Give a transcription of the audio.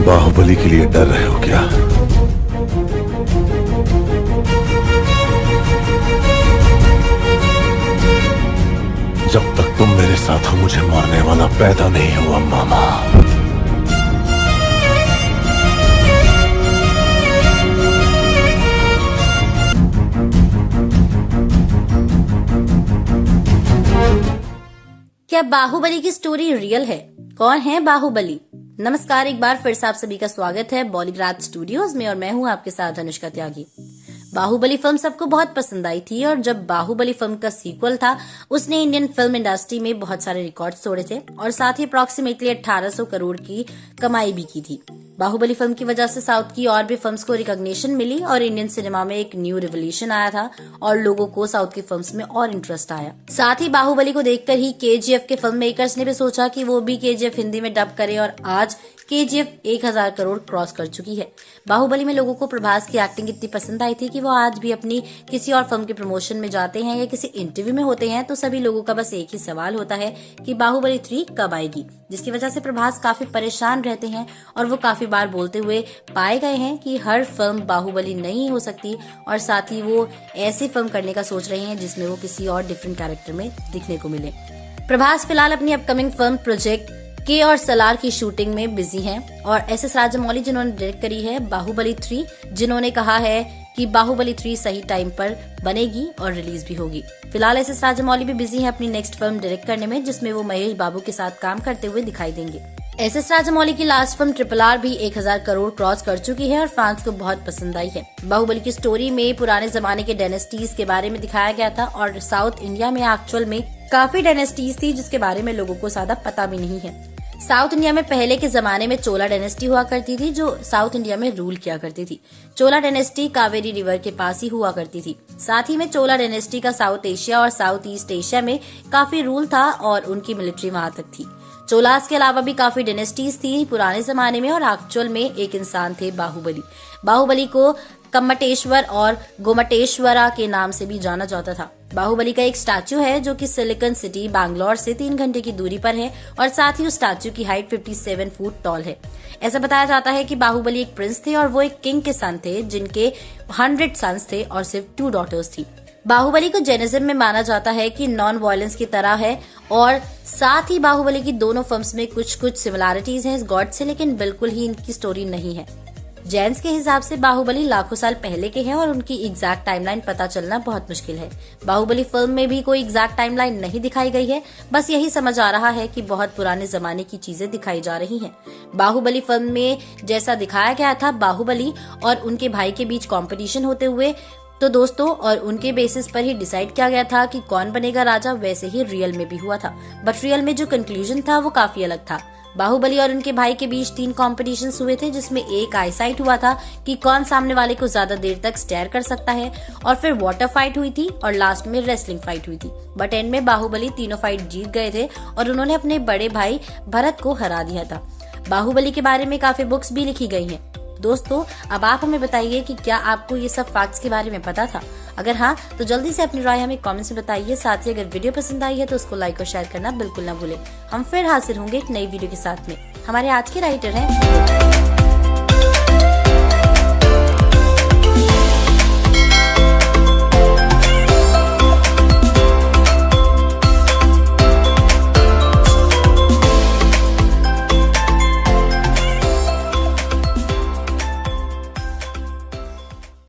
बाहुबली के लिए डर रहे हो क्या? जब तक तुम मेरे साथ हो मुझे मारने वाला पैदा नहीं हुआ मामा। क्या बाहुबली की स्टोरी रियल है? कौन है बाहुबली? नमस्कार, एक बार फिर से आप सभी का स्वागत है बॉलीग्राज स्टूडियोज में और मैं हूं आपके साथ अनुष्का त्यागी। बाहुबली फिल्म सबको बहुत पसंद आई थी और जब बाहुबली फिल्म का सीक्वल था उसने इंडियन फिल्म इंडस्ट्री में बहुत सारे रिकॉर्ड्स तोड़े थे और साथ ही अप्रॉक्सीमेटली 1800 करोड़ की कमाई भी की थी। बाहुबली फिल्म की वजह से साउथ की और भी फिल्म्स को रिकॉग्निशन मिली और इंडियन सिनेमा में एक न्यू रिवोल्यूशन आया था और लोगों को साउथ की फिल्म्स में और इंटरेस्ट आया। साथ ही बाहुबली को देखकर ही केजीएफ के फिल्म मेकर्स ने भी सोचा कि वो भी केजीएफ हिंदी में डब करे और आज केजीएफ 1000 करोड़ क्रॉस कर चुकी है। बाहुबली में लोगों को प्रभास की एक्टिंग इतनी पसंद आई थी कि वो आज भी अपनी किसी और फिल्म के प्रमोशन में जाते हैं या किसी इंटरव्यू में होते हैं तो सभी लोगों का बस एक ही सवाल होता है कि बाहुबली 3 कब आएगी, जिसकी वजह से प्रभास काफी परेशान रहते हैं और वो काफी बार बोलते हुए पाए गए हैं कि हर फिल्म बाहुबली नहीं हो सकती और साथ ही वो ऐसी फिल्म करने का सोच रहे हैं जिसमें वो किसी और डिफरेंट कैरेक्टर में दिखने को मिले। प्रभास फिलहाल अपनी अपकमिंग फिल्म प्रोजेक्ट के और सलार की शूटिंग में बिजी हैं और एस.एस. राजामौली जिन्होंने डायरेक्ट करी है बाहुबली 3, जिन्होंने कहा है कि बाहुबली 3 सही टाइम पर बनेगी और रिलीज भी होगी। फिलहाल एस.एस. राजामौली भी बिजी हैं अपनी नेक्स्ट फिल्म डायरेक्ट करने में जिसमें वो महेश बाबू के साथ काम करते हुए दिखाई देंगे। एस.एस. राजामौली की लास्ट फिल्म RRR भी 1000 करोड़ क्रॉस कर चुकी है और फैंस को बहुत पसंद आई है। बाहुबली की स्टोरी में पुराने जमाने के डायनेस्टीज के बारे में दिखाया गया था और साउथ इंडिया में एक्चुअल में काफी डायनेस्टीज थी जिसके बारे में लोगों को ज्यादा पता भी नहीं है। साउथ इंडिया में पहले के जमाने में चोला डायनेस्टी हुआ करती थी जो साउथ इंडिया में रूल किया करती थी। चोला डायनेस्टी कावेरी रिवर के पास ही हुआ करती थी। साथ ही में चोला डायनेस्टी का साउथ एशिया और साउथ ईस्ट एशिया में काफी रूल था और उनकी मिलिट्री वहां तक थी। चोलास के अलावा भी काफी डायनेस्टीज थी पुराने जमाने में और एक्चुअल में एक इंसान थे बाहुबली। बाहुबली को कम्मटेश्वर और गोमटेश्वरा के नाम से भी जाना जाता था। बाहुबली का एक स्टैचू है जो कि सिलिकॉन सिटी बैंगलोर से 3 घंटे की दूरी पर है और साथ ही उस स्टैचू की हाइट 57 फुट टॉल है। ऐसा बताया जाता है कि बाहुबली एक प्रिंस थे और वो एक किंग के सन थे जिनके 100 सन्स थे और सिर्फ 2 डॉटर्स थी। बाहुबली को जैनिज्म में माना जाता है कि नॉन वायलेंस की तरह है और साथ ही बाहुबली की दोनों फिल्म्स में कुछ सिमिलैरिटीज हैं इस गॉड से, लेकिन बिल्कुल ही इनकी स्टोरी नहीं है। जैन्स के हिसाब से बाहुबली लाखों साल पहले के हैं और उनकी एग्जैक्ट टाइमलाइन पता चलना बहुत मुश्किल है। बाहुबली फिल्म में भी कोई एग्जैक्ट टाइमलाइन नहीं दिखाई गई है, बस यही समझ आ रहा है कि बहुत पुराने जमाने की चीजें दिखाई जा रही हैं। बाहुबली फिल्म में जैसा दिखाया गया था बाहुबली और उनके भाई के बीच कॉम्पिटिशन होते हुए तो दोस्तों और उनके बेसिस पर ही डिसाइड किया गया था कि कौन बनेगा राजा, वैसे ही रियल में भी हुआ था। बट रियल में जो कंक्लूजन था वो काफी अलग था। बाहुबली और उनके भाई के बीच 3 कॉम्पिटिशन्स हुए थे जिसमें एक आईसाइट हुआ था कि कौन सामने वाले को ज्यादा देर तक स्टेयर कर सकता है और फिर वाटर फाइट हुई थी और लास्ट में रेसलिंग फाइट हुई थी। बट एंड में बाहुबली तीनों फाइट जीत गए थे और उन्होंने अपने बड़े भाई भरत को हरा दिया था। बाहुबली के बारे में काफी बुक्स भी लिखी गई हैं। दोस्तों अब आप हमें बताइए कि क्या आपको ये सब फैक्ट्स के बारे में पता था? अगर हाँ तो जल्दी से अपनी राय हमें कमेंट्स में बताइए। साथ ही अगर वीडियो पसंद आई है तो उसको लाइक और शेयर करना बिल्कुल ना भूलें। हम फिर हाजिर होंगे एक नई वीडियो के साथ में। हमारे आज के राइटर हैं